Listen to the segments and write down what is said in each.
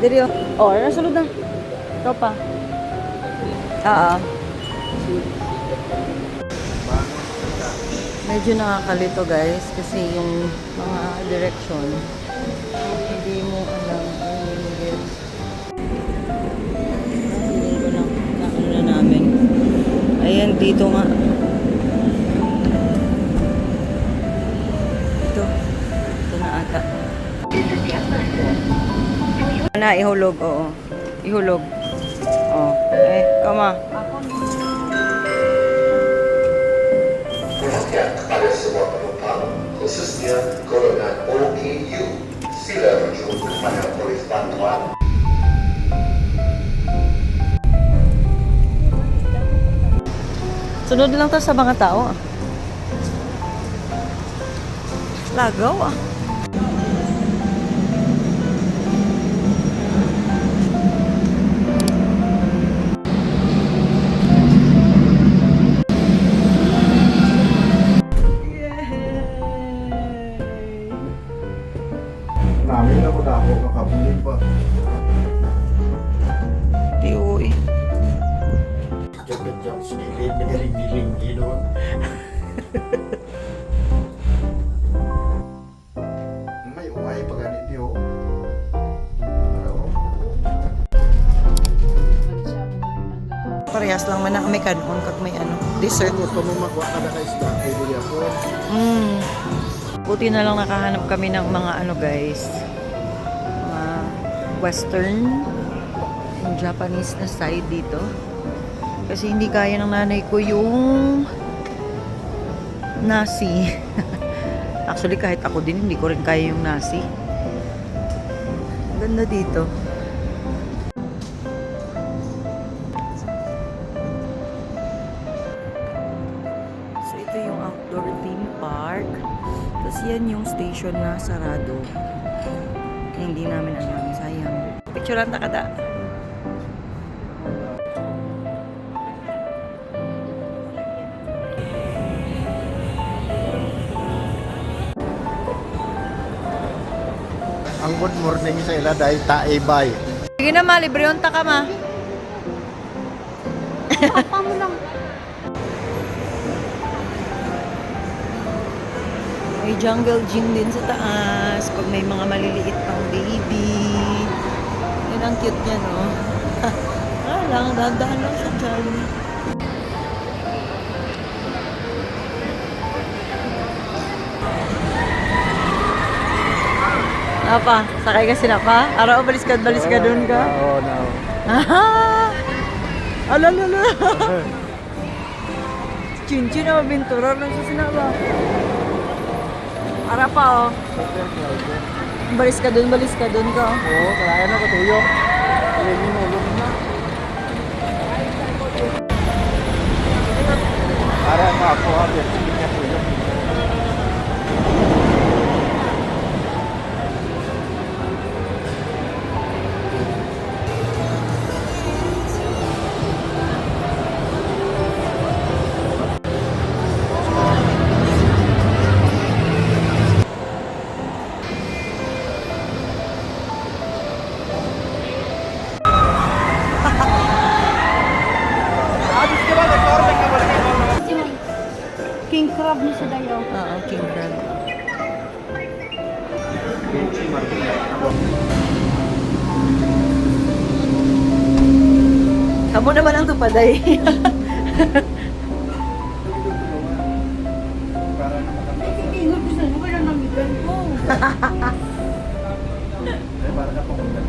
Diri oh, nasulod na. Tropa. Oo. Medyo nakakalito guys kasi yung mga direction hindi mo alam feeling ko lang na ano na namin. Ayan dito nga. Ito na ata. Na ihulog, oo. Ihulog. Oh, kama. Perhatian kepada semua penumpang, khususnya golongan OKU. Sila rujuk kepada polis bantuan. Sunod lang to sa mga tao. Lagaw ah. Namin na ko dako kakabunin pa. Tiyoy. Jog-jog sikilid, nagaling-linggi doon. May uway pa ganit niyo. Parehas lang man na may kanon kag may ano, dessert. Gusto mo magwa ka na ka isda, ay di ako. Buti na lang nakahanap kami ng mga ano guys, mga western, yung Japanese na side dito. Kasi hindi kaya ng nanay ko yung nasi. Actually kahit ako din hindi ko rin kaya yung nasi. Ganda dito. So ito yung outdoor theme park. Tapos yan yung station na sarado. Hindi namin alam. Sayang. Picturean na kada. Ang good morning sa ila dahil taibay. Sige na ma, libre yung taka ma. Papa mo lang. May jungle gym din sa taas. Pag may mga maliliit pang baby. Yun ang cute niya, no? Lang, dahan-dahan lang siya dyan. Apa? Sakay ka sila pa? Araw, balis ka dun ka? Oo, no. Aha! Alalala! Chin-chin na mabinturar lang sa sinaba. Ara pa, oh. Balis ka dun ka. Oo, kaya na katuyo. Alin mo, ulong na. Para ako, habit. Hindi niya tuyo. King crab ni sa dayo. Oo, king crab. Kamu naman ang tupaday. Tingog ko sa wala nang bigan ko. Para na pumunta.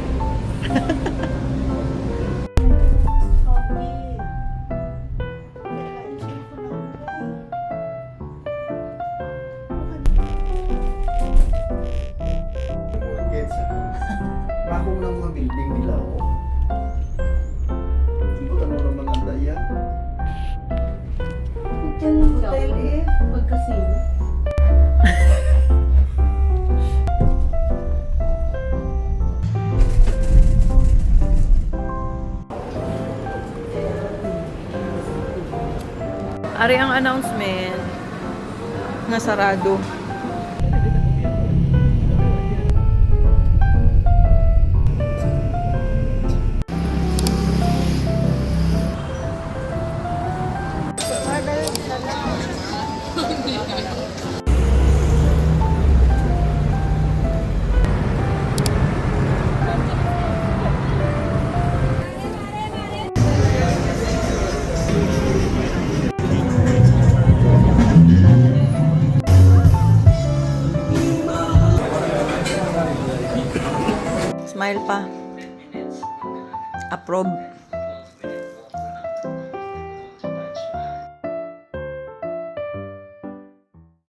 Bakong ng mga building nila, oh. Hindi ko tanong naman ang daya. Hotel eh. Pagkasino. Ari ang announcement na sarado. Smile pa. Approve.